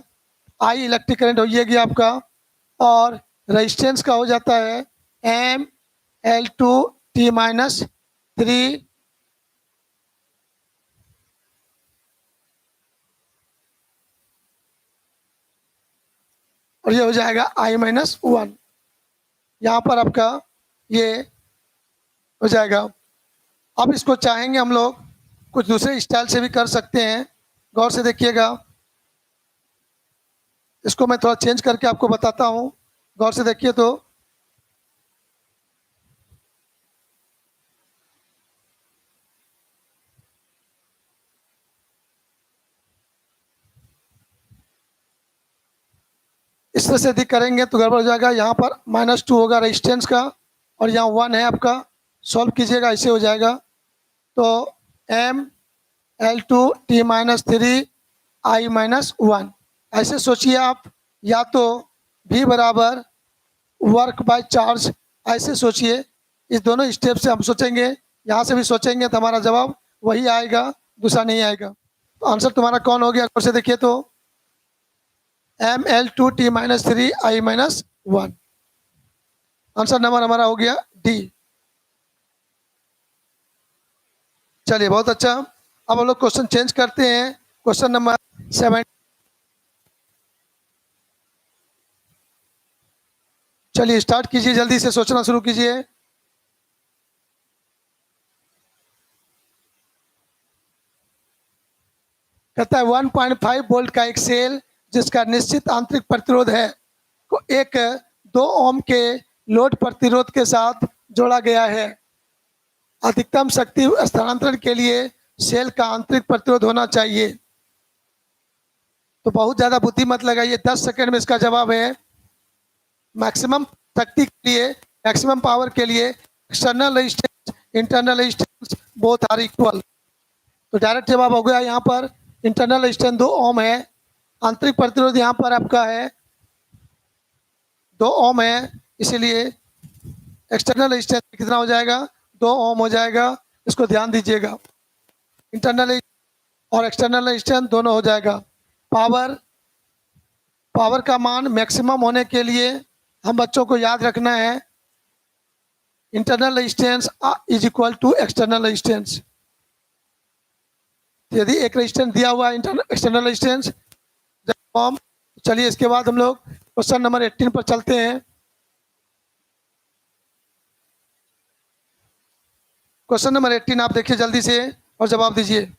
I इलेक्ट्रिक करंट हो गया आपका और रेजिस्टेंस का हो जाता है M L two T minus 3 और ये हो जाएगा आई माइनस 1। यहाँ पर आपका ये हो जाएगा। अब इसको चाहेंगे हम लोग कुछ दूसरे स्टाइल से भी कर सकते हैं, गौर से देखिएगा। इसको मैं थोड़ा चेंज करके आपको बताता हूँ, गौर से देखिए। तो इस तरह से यदि करेंगे तो गड़बड़ हो जाएगा। यहाँ पर -2 होगा रेजिस्टेंस का और यहाँ 1 है आपका। सॉल्व कीजिएगा, ऐसे हो जाएगा। तो M L two T minus 3 I minus 1, ऐसे सोचिए आप। या तो भी बराबर वर्क बाय चार्ज, ऐसे सोचिए। इस दोनों स्टेप से हम सोचेंगे, यहाँ से भी सोचेंगे तो हमारा जवाब वही आएगा, दूसरा नहीं आएगा। तो आंसर तुम्हारा कौन हो गया, गौर से देखिए। तो M L two T minus 3 I minus 1, answer number हमारा हो गया डी। चलिए, बहुत अच्छा। अब हम लोग क्वेश्चन चेंज करते हैं। Question number 7। चलिए स्टार्ट कीजिए, जल्दी से सोचना शुरू कीजिए। कहता है 1.5 वोल्ट का एक सेल जिसका निश्चित आंतरिक प्रतिरोध है को एक 2 ओम के लोड प्रतिरोध के साथ जोड़ा गया है। अधिकतम शक्ति स्थानांतरण के लिए सेल का आंतरिक प्रतिरोध होना चाहिए। तो बहुत ज़्यादा बुद्धि मत लगाइए, 10 सेकंड में इसका जवाब है। मैक्सिमम शक्ति के लिए, मैक्सिमम पावर के लिए external resistance internal resistance both are equal. तो डायरेक्ट जवाब हो गया यहाँ पर। इंटरनल रेजिस्टेंस 2 ओम है, आंतरिक प्रतिरोध यहाँ पर आपका है 2 ओम है, इसीलिए एक्सटर्नल रेजिस्टेंस कितना हो जाएगा, 2 ओम हो जाएगा। इसको ध्यान दीजिएगा, इंटरनल और एक्सटर्नल रेजिस्टेंस दोनों हो जाएगा। पावर, पावर का मान मैक्सिमम होने के लिए हम बच्चों को याद रखना है internal resistance is equal to external resistance. यदि एक रेजिस्टेंस दिया हुआ है एक्सटर्नल रेजिस्टेंस फॉर्म। चलिए इसके बाद हम लोग क्वेश्चन नंबर 18 पर चलते हैं। क्वेश्चन नंबर 18 आप देखिए जल्दी से और जवाब दीजिए।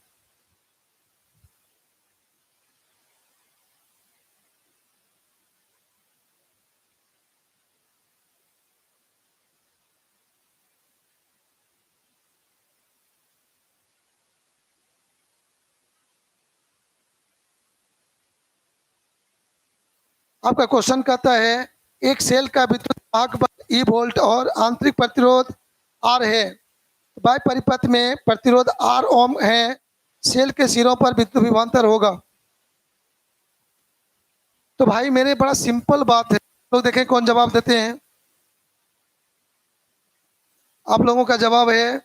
आपका क्वेश्चन कहता है एक सेल का विद्युत भाग ई वोल्ट और आंतरिक प्रतिरोध आर है। बाह्य परिपथ में प्रतिरोध आर ओम है, सेल के सिरों पर विद्युत विभवांतर होगा। तो भाई मेरे बड़ा सिंपल बात है, लोग देखें कौन जवाब देते हैं। आप लोगों का जवाब है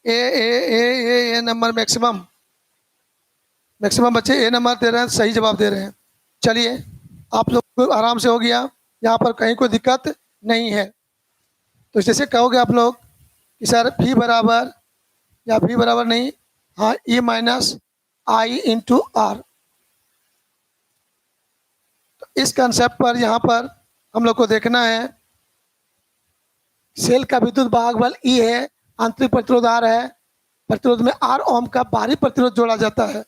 ए नंबर मैक्सिमम। मैक्सिमम बच्चे ए नंबर दे रहे हैं, सही जवाब दे रहे हैं। चलिए आप लोग को आराम से हो गया, यहाँ पर कहीं कोई दिक्कत नहीं है। तो जैसे कहोगे आप लोग कि सर भी बराबर या भी बराबर नहीं, हाँ ई माइनस आई इंटू आर। तो इस कंसेप्ट पर यहाँ पर हम लोग को देखना है सेल का विद्युत भाग बल ई है, आंतरिक प्रतिरोध आर है, प्रतिरोध में आर ओम का बाहरी प्रतिरोध जोड़ा जाता है।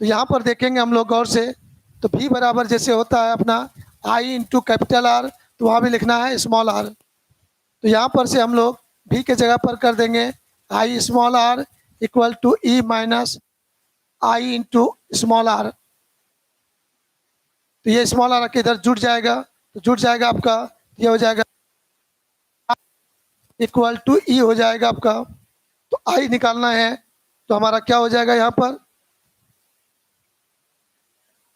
तो यहाँ पर देखेंगे हम लोग गौर से, तो भी बराबर जैसे होता है अपना आई इंटू कैपिटल आर, तो वहाँ भी लिखना है स्मॉल आर। तो यहाँ पर से हम लोग भी के जगह पर कर देंगे I small R equal to E minus I into small R. तो ये स्मॉल आर के इधर जुट जाएगा, तो जुट जाएगा आपका, ये हो जाएगा इक्वल टू ई हो जाएगा आपका। तो आई निकालना है, तो हमारा क्या हो जाएगा यहाँ पर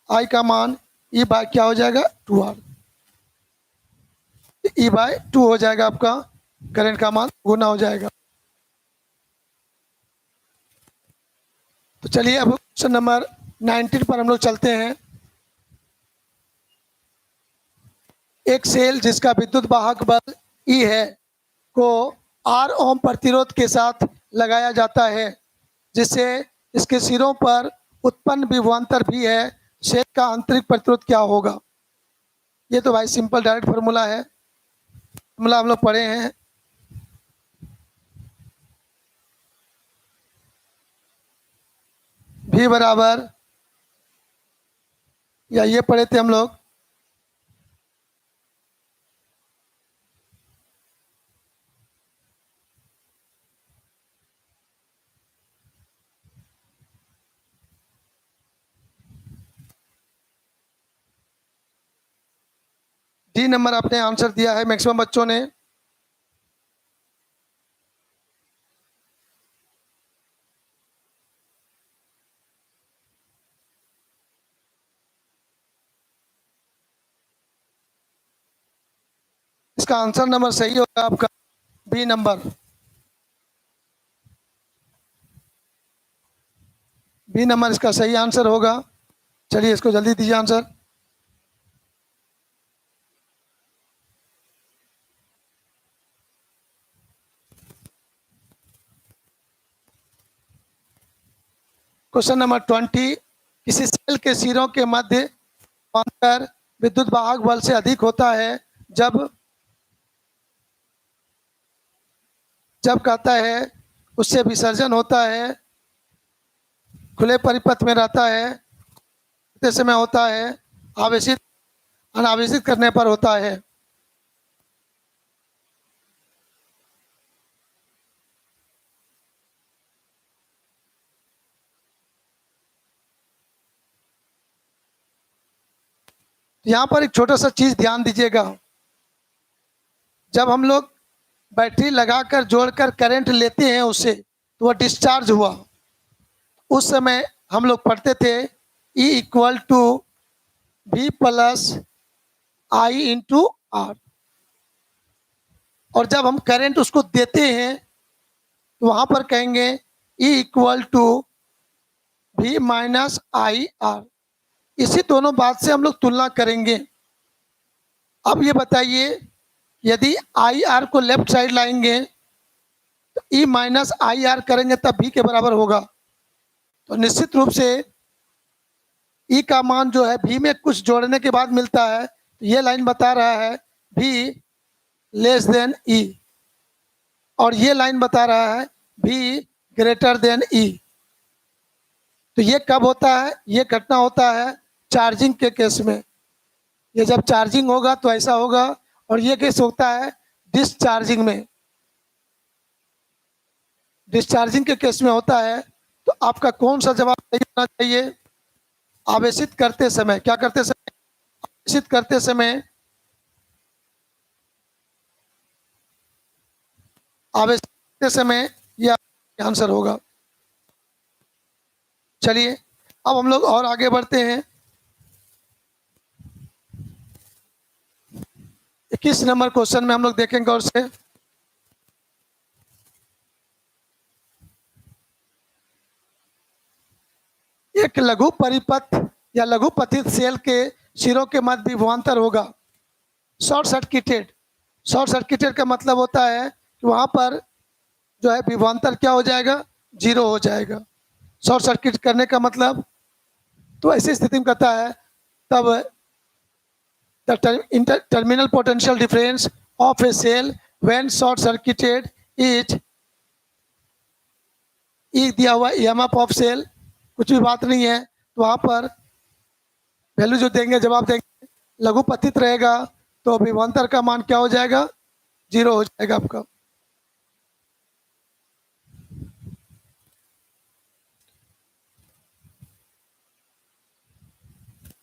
आई का मान ई बाय क्या हो जाएगा 2r। ई बाय 2 हो जाएगा आपका, करंट का मान गुना हो जाएगा। तो चलिए अब क्वेश्चन नंबर 19 पर हम लोग चलते हैं। एक सेल जिसका विद्युत वाहक बल ई है को आर ओम प्रतिरोध के साथ लगाया जाता है, जिससे इसके सिरों पर उत्पन्न विभवांतर भी है। सेल का आंतरिक प्रतिरोध क्या होगा? ये तो भाई सिंपल डायरेक्ट फार्मूला है, फार्मूला हम लोग पढ़े हैं। भी बराबर, या ये पढ़े थे हम लोग, डी नंबर आपने आंसर दिया है मैक्सिमम बच्चों ने। इसका आंसर नंबर सही होगा आपका बी नंबर। बी नंबर इसका सही आंसर होगा। चलिए इसको जल्दी दीजिए आंसर। क्वेश्चन नंबर 20, किसी सेल के सिरों के मध्य अंतर विद्युत वाहक बल से अधिक होता है जब जब कहता है उससे विसर्जन होता है, खुले परिपथ में रहता है, समय होता है, आवेशित अनावेशित करने पर होता है। यहाँ पर एक छोटा सा चीज ध्यान दीजिएगा। जब हम लोग बैटरी लगाकर जोड़कर करंट लेते हैं उससे, तो वह डिस्चार्ज हुआ। उस समय हम लोग पढ़ते थे E equal to V plus I into R. और जब हम करंट उसको देते हैं तो वहां पर कहेंगे E equal to V minus I R. इसी दोनों बात से हम लोग तुलना करेंगे। अब ये बताइए, यदि आई आर को लेफ्ट साइड लाएंगे तो E माइनस आई आर करेंगे तब V के बराबर होगा। तो निश्चित रूप से E का मान जो है V में कुछ जोड़ने के बाद मिलता है। तो ये लाइन बता रहा है V लेस देन E, और ये लाइन बता रहा है V ग्रेटर देन E। तो ये कब होता है? ये घटना होता है चार्जिंग के केस में। ये जब चार्जिंग होगा तो ऐसा होगा, और ये केस होता है डिस्चार्जिंग में। डिस्चार्जिंग के केस में होता है। तो आपका कौन सा जवाब सही होना चाहिए? आवेशित करते समय, क्या करते समय? आवेशित करते समय, आवेशित करते समय यह आंसर होगा। चलिए अब हम लोग और आगे बढ़ते हैं। 21 नंबर क्वेश्चन में हम लोग देखेंगे और से एक लघु परिपथ या लघु पथित सेल के सिरों के मध्य विभवांतर होगा शॉर्ट सर्किटेड। शॉर्ट सर्किटेड का मतलब होता है कि वहां पर जो है विभवांतर क्या हो जाएगा? जीरो हो जाएगा। शॉर्ट सर्किट करने का मतलब, तो ऐसी स्थिति में कहता है तब the terminal potential difference of a cell when short circuited is E दिया हुआ ईएमएफ ऑफ सेल, कुछ भी बात नहीं है। तो वहां पर वैल्यू जो देंगे, जवाब देंगे, लघु पतित रहेगा तो विभवांतर का मान क्या हो जाएगा? जीरो हो जाएगा आपका।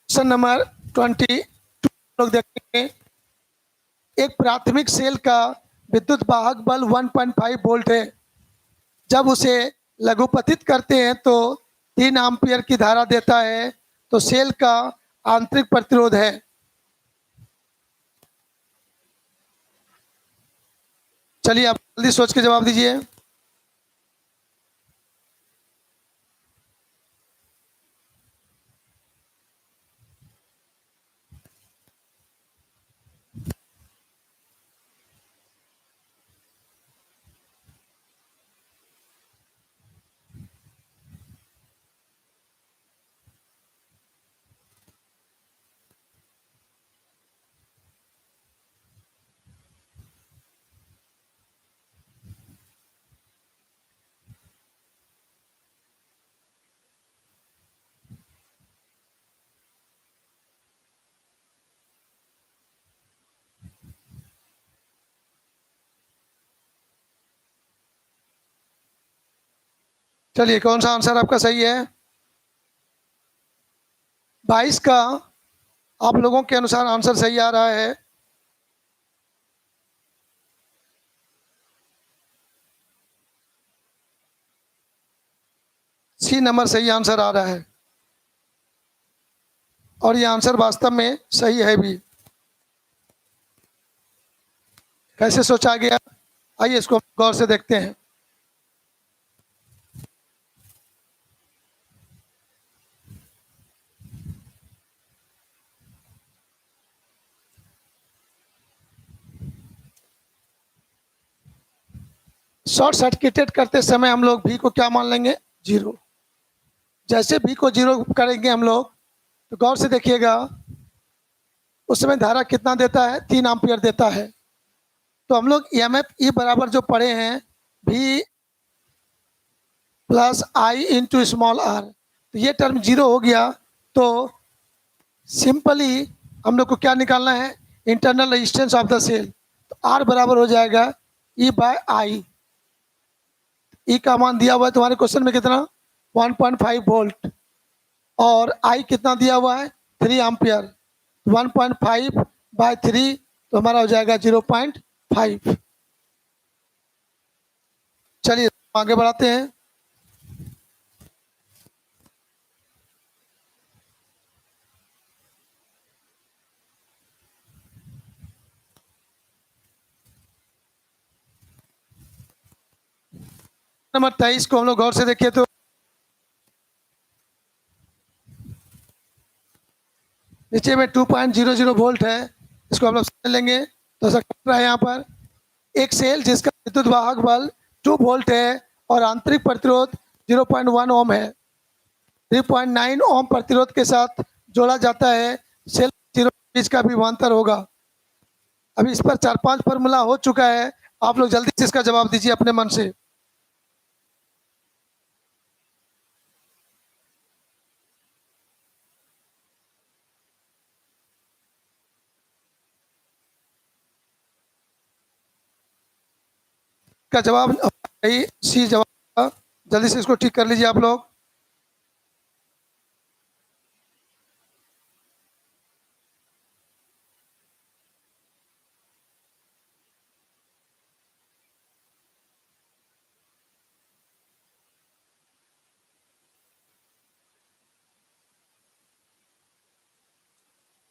क्वेश्चन नंबर 22 लोग देखेंगे। एक प्राथमिक सेल का विद्युत वाहक बल 1.5 वोल्ट है। जब उसे लघुपतित करते हैं तो 3 एम्पियर की धारा देता है। तो सेल का आंतरिक प्रतिरोध है। चलिए आप जल्दी सोच के जवाब दीजिए। चलिए कौन सा आंसर आपका सही है? 22 का आप लोगों के अनुसार आंसर सही आ रहा है। सी नंबर सही आंसर आ रहा है, और ये आंसर वास्तव में सही है भी। कैसे सोचा गया, आइए इसको गौर से देखते हैं। शॉर्ट सर्किटेड करते समय हम लोग भी को क्या मान लेंगे? जीरो। जैसे भी को जीरो करेंगे हम लोग, तो गौर से देखिएगा उस समय धारा कितना देता है? 3 एम्पियर देता है। तो हम लोग EMF ई बराबर जो पढ़े हैं, भी plus I into small R, तो ये टर्म जीरो हो गया। तो सिंपली हम लोग को क्या निकालना है? Internal resistance of the cell. तो आर बराबर हो जाएगा ई बाय आई। ई का मान दिया हुआ है तुम्हारे क्वेश्चन में कितना? 1.5 वोल्ट। और आई कितना दिया हुआ है? 3 एम्पियर। 1.5 बाय 3, तो हमारा हो जाएगा 0.5। चलिए आगे बढ़ाते हैं। नंबर 23 को हम लोग गौर से देखिए तो नीचे में 2.00 वोल्ट है, इसको हम लोग समझ लेंगे। तो ऐसा कर रहा है यहाँ पर एक सेल जिसका विद्युत वाहक बल 2 वोल्ट है और आंतरिक प्रतिरोध 0.1 ओम है। 3.9 ओम प्रतिरोध के साथ जोड़ा जाता है। सेल जीरो बीच का विभवांतर होगा। अभी इस पर 4-5 फॉर्मूला हो चुका है, आप लोग जल्दी से इसका जवाब दीजिए अपने मन से। का जवाब सही, सी जवाब। जल्दी से इसको ठीक कर लीजिए आप लोग।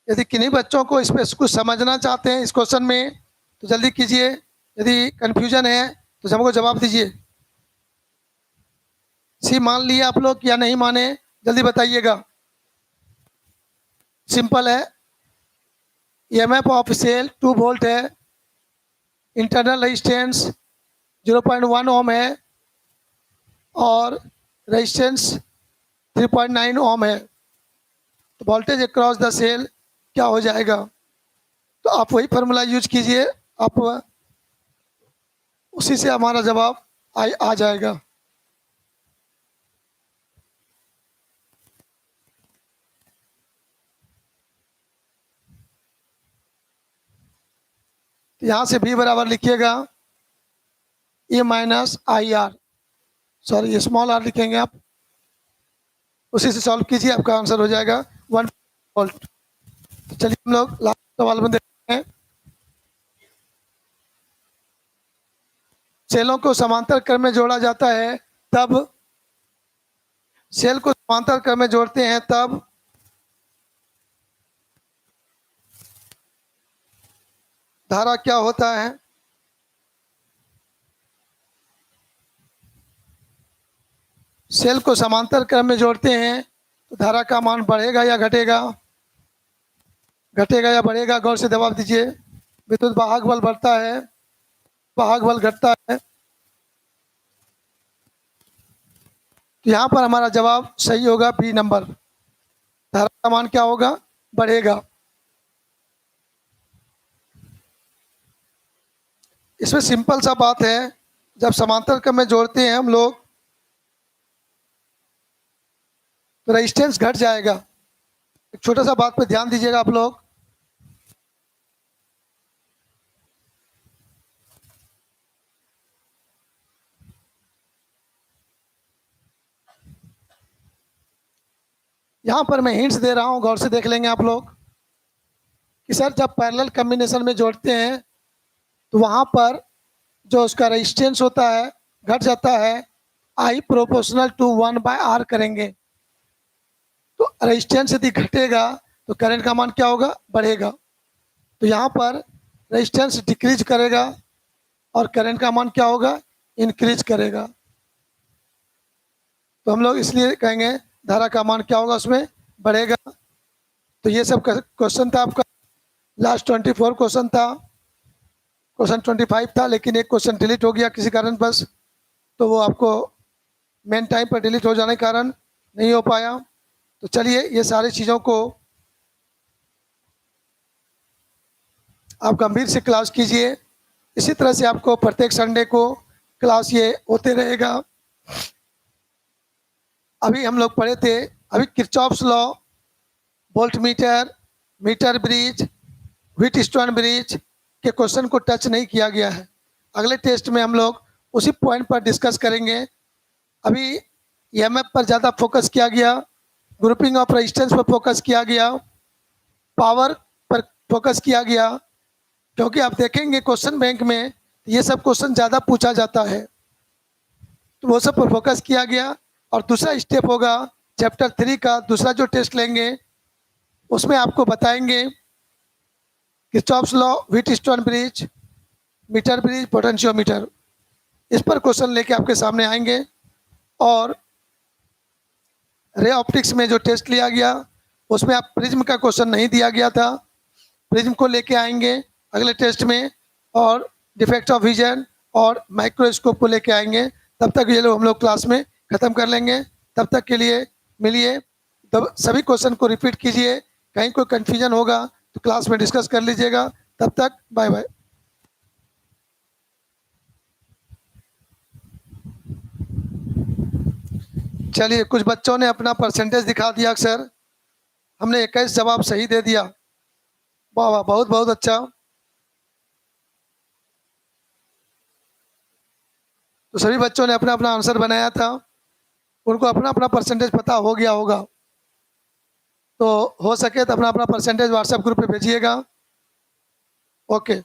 यदि किन्हीं बच्चों को इसमें कुछ समझना चाहते हैं इस क्वेश्चन में, तो जल्दी कीजिए। यदि कंफ्यूजन है तो हमको जवाब दीजिए। सी मान लिए आप लोग या नहीं माने, जल्दी बताइएगा। सिंपल है। EMF ऑफ सेल 2 वोल्ट है, इंटरनल रेजिस्टेंस 0.1 ओम है, और रेजिस्टेंस 3.9 ओम है। तो वोल्टेज अक्रॉस द सेल क्या हो जाएगा? तो आप वही फार्मूला यूज कीजिए, आप उसी से हमारा जवाब आ जाएगा। तो यहाँ से भी बराबर लिखिएगा E minus I R, sorry small R लिखेंगे आप। उसी से सॉल्व कीजिए, आपका आंसर हो जाएगा 1 वोल्ट। चलिए हम लोग लास्ट सवाल में देखते हैं। सेलों को समांतर क्रम में जोड़ा जाता है तब, सेल को समांतर क्रम में जोड़ते हैं तब धारा क्या होता है? सेल को समांतर क्रम में जोड़ते हैं तो धारा का मान बढ़ेगा या घटेगा? घटेगा या बढ़ेगा? गौर से जवाब दीजिए। विद्युत वाहक बल बढ़ता है, वाहक बल घटता है। तो यहाँ पर हमारा जवाब सही होगा बी नंबर। धारा का मान क्या होगा? बढ़ेगा। इसमें सिंपल सा बात है, जब समांतर क्रम में जोड़ते हैं हम लोग तो रेजिस्टेंस घट जाएगा। एक छोटा सा बात पे ध्यान दीजिएगा आप लोग। यहाँ पर मैं हिंट्स दे रहा हूँ, गौर से देख लेंगे आप लोग कि सर जब पैरेलल कॉम्बिनेशन में जोड़ते हैं तो वहाँ पर जो उसका रेजिस्टेंस होता है घट जाता है, आई प्रोपोर्शनल टू 1/R करेंगे। तो रेजिस्टेंस यदि घटेगा तो करंट का मान क्या होगा, बढ़ेगा। तो यहाँ पर रेजिस्टेंस डिक्रीज करेगा और करंट का मान क्या होगा, इंक्रीज करेगा। तो हम लोग इसलिए कहेंगे धारा का मान क्या होगा, उसमें बढ़ेगा। तो ये सब क्वेश्चन था आपका। लास्ट 24 क्वेश्चन था, क्वेश्चन 25 था, लेकिन एक क्वेश्चन डिलीट हो गया किसी कारण बस, तो वो आपको मेन टाइम पर डिलीट हो जाने के कारण नहीं हो पाया। तो चलिए ये सारी चीज़ों को आप गंभीर से क्लास कीजिए। इसी तरह से आपको प्रत्येक संडे को क्लास ये होते रहेगा। अभी हम लोग पढ़े थे, अभी Kirchhoff's law, volt meter, meter bridge, Wheatstone bridge के क्वेश्चन को टच नहीं किया गया है। अगले टेस्ट में हम लोग उसी पॉइंट पर डिस्कस करेंगे। अभी ईएमएफ पर ज़्यादा फोकस किया गया, ग्रुपिंग ऑफ रेजिस्टेंस पर फोकस किया गया, पावर पर फोकस किया गया, क्योंकि आप देखेंगे क्वेश्चन बैंक में ये सब क्वेश्चन ज़्यादा पूछा जाता है, तो वो सब पर फोकस किया गया। और दूसरा स्टेप होगा चैप्टर 3 का दूसरा जो टेस्ट लेंगे, उसमें आपको बताएंगे Kirchhoff's law, Wheatstone bridge, meter bridge, potentiometer, इस पर क्वेश्चन लेके आपके सामने आएंगे। और रे ऑप्टिक्स में जो टेस्ट लिया गया उसमें आप प्रिज्म का क्वेश्चन नहीं दिया गया था, प्रिज्म को लेके आएंगे अगले टेस्ट में, और डिफेक्ट ऑफ विजन और माइक्रोस्कोप को लेके आएंगे। तब तक ये लोग हम लोग क्लास में ख़त्म कर लेंगे। तब तक के लिए मिलिए, तब सभी क्वेश्चन को रिपीट कीजिए, कहीं कोई कन्फ्यूजन होगा तो क्लास में डिस्कस कर लीजिएगा। तब तक बाय बाय। चलिए, कुछ बच्चों ने अपना परसेंटेज दिखा दिया सर, हमने 21 जवाब सही दे दिया। वाह वाह, बहुत बहुत अच्छा। तो सभी बच्चों ने अपना अपना आंसर बनाया था, उनको अपना अपना परसेंटेज पता हो गया होगा। तो हो सके तो अपना अपना परसेंटेज व्हाट्सएप ग्रुप पे भेजिएगा। ओके।